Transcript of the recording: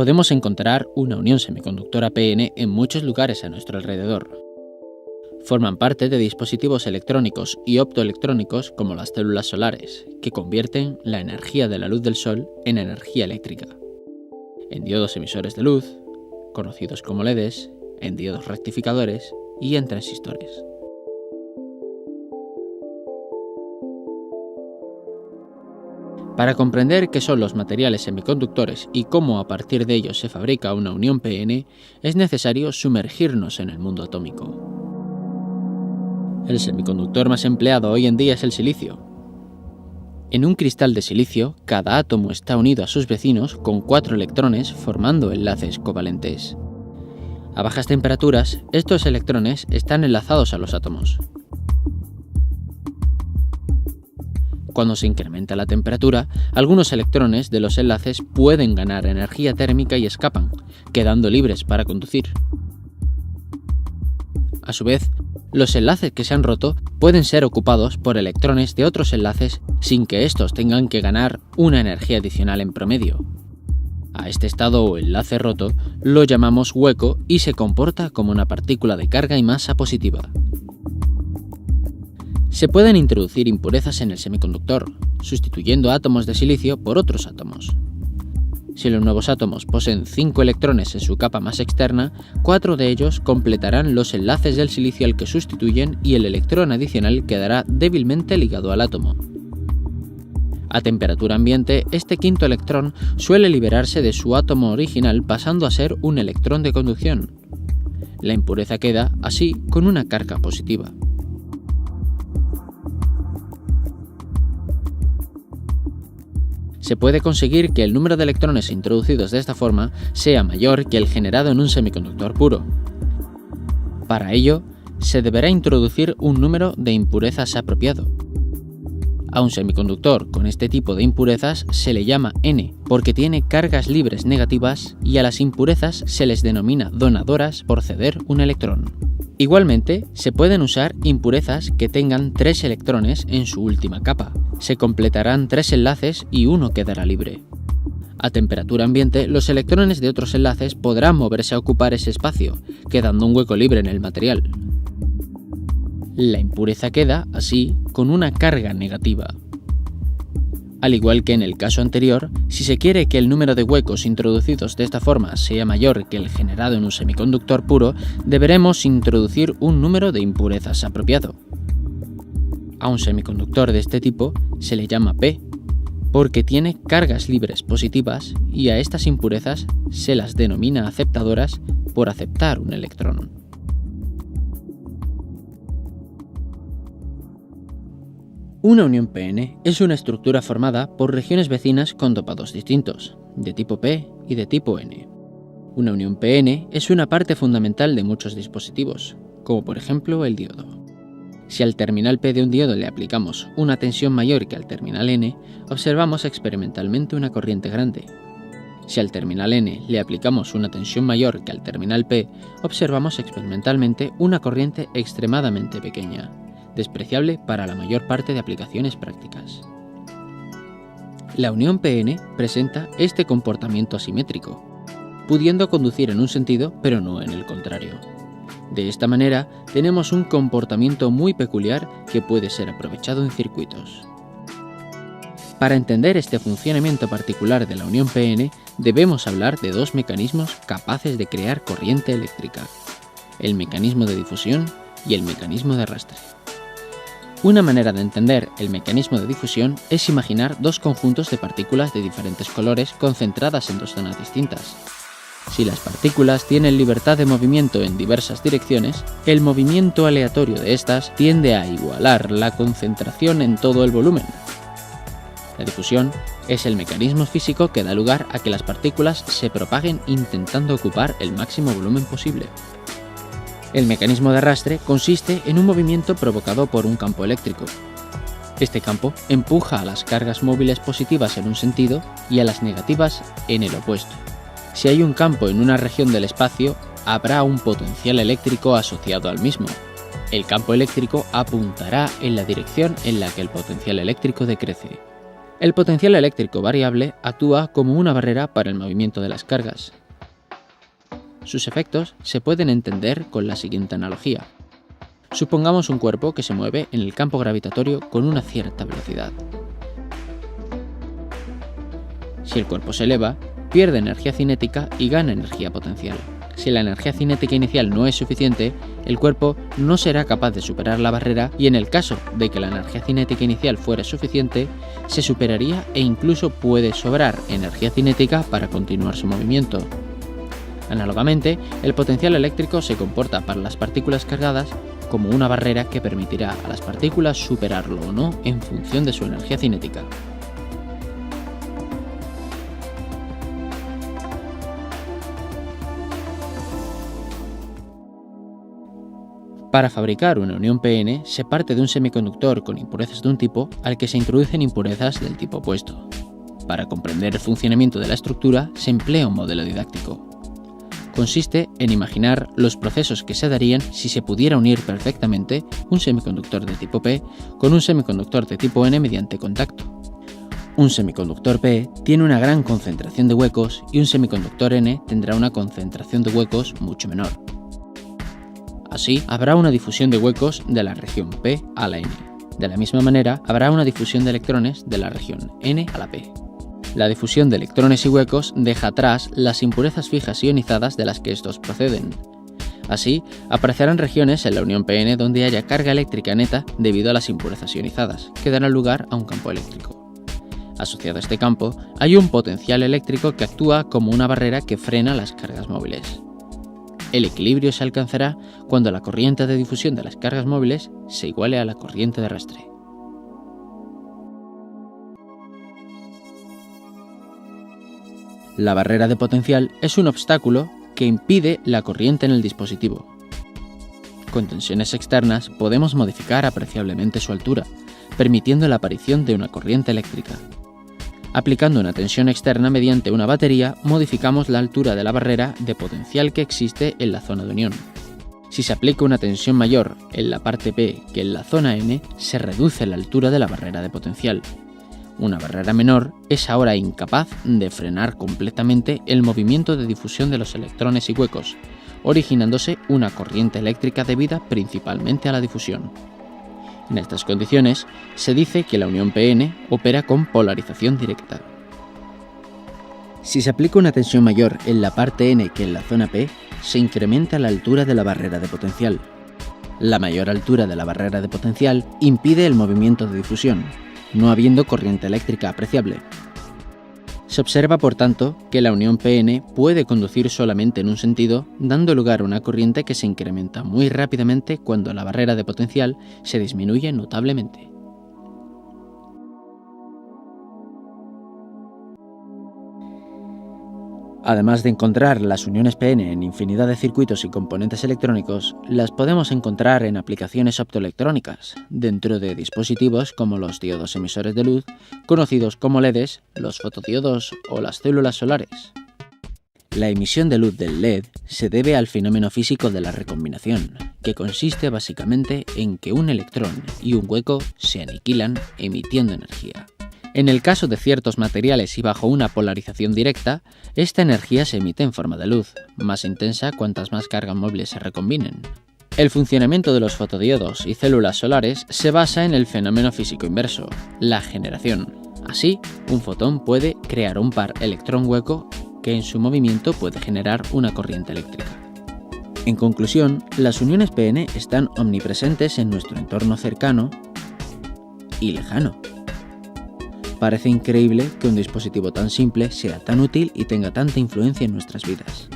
Podemos encontrar una unión semiconductora PN en muchos lugares a nuestro alrededor. Forman parte de dispositivos electrónicos y optoelectrónicos como las células solares, que convierten la energía de la luz del sol en energía eléctrica, en diodos emisores de luz, conocidos como LEDs, en diodos rectificadores y en transistores. Para comprender qué son los materiales semiconductores y cómo a partir de ellos se fabrica una unión PN, es necesario sumergirnos en el mundo atómico. El semiconductor más empleado hoy en día es el silicio. En un cristal de silicio, cada átomo está unido a sus vecinos con 4 electrones formando enlaces covalentes. A bajas temperaturas, estos electrones están enlazados a los átomos. Cuando se incrementa la temperatura, algunos electrones de los enlaces pueden ganar energía térmica y escapan, quedando libres para conducir. A su vez, los enlaces que se han roto pueden ser ocupados por electrones de otros enlaces sin que estos tengan que ganar una energía adicional en promedio. A este estado o enlace roto lo llamamos hueco y se comporta como una partícula de carga y masa positiva. Se pueden introducir impurezas en el semiconductor, sustituyendo átomos de silicio por otros átomos. Si los nuevos átomos poseen 5 electrones en su capa más externa, 4 de ellos completarán los enlaces del silicio al que sustituyen y el electrón adicional quedará débilmente ligado al átomo. A temperatura ambiente, este quinto electrón suele liberarse de su átomo original pasando a ser un electrón de conducción. La impureza queda, así, con una carga positiva. Se puede conseguir que el número de electrones introducidos de esta forma sea mayor que el generado en un semiconductor puro. Para ello, se deberá introducir un número de impurezas apropiado. A un semiconductor con este tipo de impurezas se le llama N, porque tiene cargas libres negativas, y a las impurezas se les denomina donadoras por ceder un electrón. Igualmente, se pueden usar impurezas que tengan 3 electrones en su última capa. Se completarán 3 enlaces y uno quedará libre. A temperatura ambiente, los electrones de otros enlaces podrán moverse a ocupar ese espacio, quedando un hueco libre en el material. La impureza queda, así, con una carga negativa. Al igual que en el caso anterior, si se quiere que el número de huecos introducidos de esta forma sea mayor que el generado en un semiconductor puro, deberemos introducir un número de impurezas apropiado. A un semiconductor de este tipo se le llama P, porque tiene cargas libres positivas, y a estas impurezas se las denomina aceptadoras por aceptar un electrón. Una unión PN es una estructura formada por regiones vecinas con dopados distintos, de tipo P y de tipo N. Una unión PN es una parte fundamental de muchos dispositivos, como por ejemplo el diodo. Si al terminal P de un diodo le aplicamos una tensión mayor que al terminal N, observamos experimentalmente una corriente grande. Si al terminal N le aplicamos una tensión mayor que al terminal P, observamos experimentalmente una corriente extremadamente pequeña, despreciable para la mayor parte de aplicaciones prácticas. La unión PN presenta este comportamiento asimétrico, pudiendo conducir en un sentido pero no en el contrario. De esta manera, tenemos un comportamiento muy peculiar que puede ser aprovechado en circuitos. Para entender este funcionamiento particular de la unión PN, debemos hablar de 2 mecanismos capaces de crear corriente eléctrica: el mecanismo de difusión y el mecanismo de arrastre. Una manera de entender el mecanismo de difusión es imaginar 2 conjuntos de partículas de diferentes colores concentradas en 2 zonas distintas. Si las partículas tienen libertad de movimiento en diversas direcciones, el movimiento aleatorio de estas tiende a igualar la concentración en todo el volumen. La difusión es el mecanismo físico que da lugar a que las partículas se propaguen intentando ocupar el máximo volumen posible. El mecanismo de arrastre consiste en un movimiento provocado por un campo eléctrico. Este campo empuja a las cargas móviles positivas en un sentido y a las negativas en el opuesto. Si hay un campo en una región del espacio, habrá un potencial eléctrico asociado al mismo. El campo eléctrico apuntará en la dirección en la que el potencial eléctrico decrece. El potencial eléctrico variable actúa como una barrera para el movimiento de las cargas. Sus efectos se pueden entender con la siguiente analogía. Supongamos un cuerpo que se mueve en el campo gravitatorio con una cierta velocidad. Si el cuerpo se eleva, pierde energía cinética y gana energía potencial. Si la energía cinética inicial no es suficiente, el cuerpo no será capaz de superar la barrera y en el caso de que la energía cinética inicial fuera suficiente, se superaría e incluso puede sobrar energía cinética para continuar su movimiento. Análogamente, el potencial eléctrico se comporta para las partículas cargadas como una barrera que permitirá a las partículas superarlo o no en función de su energía cinética. Para fabricar una unión PN se parte de un semiconductor con impurezas de un tipo al que se introducen impurezas del tipo opuesto. Para comprender el funcionamiento de la estructura se emplea un modelo didáctico. Consiste en imaginar los procesos que se darían si se pudiera unir perfectamente un semiconductor de tipo P con un semiconductor de tipo N mediante contacto. Un semiconductor P tiene una gran concentración de huecos y un semiconductor N tendrá una concentración de huecos mucho menor. Así, habrá una difusión de huecos de la región P a la N. De la misma manera, habrá una difusión de electrones de la región N a la P. La difusión de electrones y huecos deja atrás las impurezas fijas ionizadas de las que estos proceden. Así, aparecerán regiones en la unión PN donde haya carga eléctrica neta debido a las impurezas ionizadas, que darán lugar a un campo eléctrico. Asociado a este campo, hay un potencial eléctrico que actúa como una barrera que frena las cargas móviles. El equilibrio se alcanzará cuando la corriente de difusión de las cargas móviles se iguale a la corriente de arrastre. La barrera de potencial es un obstáculo que impide la corriente en el dispositivo. Con tensiones externas podemos modificar apreciablemente su altura, permitiendo la aparición de una corriente eléctrica. Aplicando una tensión externa mediante una batería, modificamos la altura de la barrera de potencial que existe en la zona de unión. Si se aplica una tensión mayor en la parte P que en la zona N, se reduce la altura de la barrera de potencial. Una barrera menor es ahora incapaz de frenar completamente el movimiento de difusión de los electrones y huecos, originándose una corriente eléctrica debida principalmente a la difusión. En estas condiciones, se dice que la unión PN opera con polarización directa. Si se aplica una tensión mayor en la parte N que en la zona P, se incrementa la altura de la barrera de potencial. La mayor altura de la barrera de potencial impide el movimiento de difusión, no habiendo corriente eléctrica apreciable. Se observa, por tanto, que la unión PN puede conducir solamente en un sentido, dando lugar a una corriente que se incrementa muy rápidamente cuando la barrera de potencial se disminuye notablemente. Además de encontrar las uniones PN en infinidad de circuitos y componentes electrónicos, las podemos encontrar en aplicaciones optoelectrónicas, dentro de dispositivos como los diodos emisores de luz, conocidos como LEDs, los fotodiodos o las células solares. La emisión de luz del LED se debe al fenómeno físico de la recombinación, que consiste básicamente en que un electrón y un hueco se aniquilan emitiendo energía. En el caso de ciertos materiales y bajo una polarización directa, esta energía se emite en forma de luz, más intensa cuantas más cargas móviles se recombinen. El funcionamiento de los fotodiodos y células solares se basa en el fenómeno físico inverso, la generación. Así, un fotón puede crear un par electrón-hueco que en su movimiento puede generar una corriente eléctrica. En conclusión, las uniones PN están omnipresentes en nuestro entorno cercano y lejano. Parece increíble que un dispositivo tan simple sea tan útil y tenga tanta influencia en nuestras vidas.